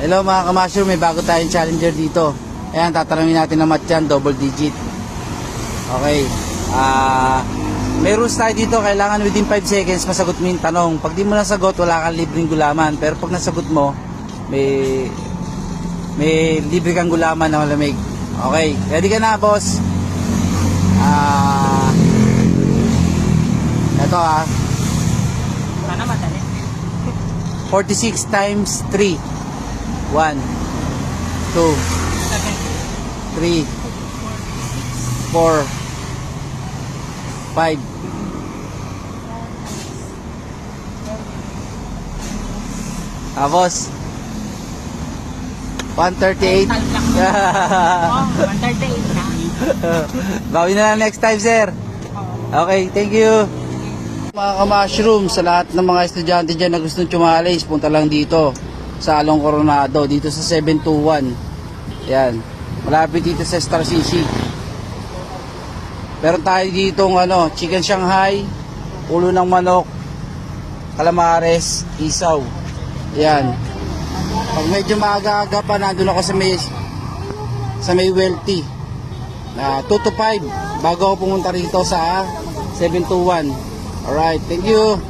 Hello mga ka-mushroom, may bago tayong challenger dito. Ayan, tatanungin natin ng matyan, double digit. Okay. May rules tayo dito, kailangan within 5 seconds masagot mo yung tanong. Pag di mo nasagot, wala kang libreng gulaman. Pero pag nasagot mo, may libre kang gulaman na malamig. Okay, ready ka na, boss? Ito Sana madali. 46 times 3. 1, 2, 3, 4, 5. Tapos 138. Oh, 138 na. Bawi na lang next time, sir. Okay, thank you. Mga ka-mushroom, sa lahat ng mga estudyante dyan na gustong tumalis, punta lang dito sa Along Coronado, dito sa 721. Yan, malapit dito sa Star City. Meron tayo dito chicken Shanghai, ulo ng manok, calamares, isaw. Yan. Pag medyo maaga-aga pa, nandun ako sa may wealthy. 2 to 5 bago ako pumunta rito sa 721. Alright, thank you.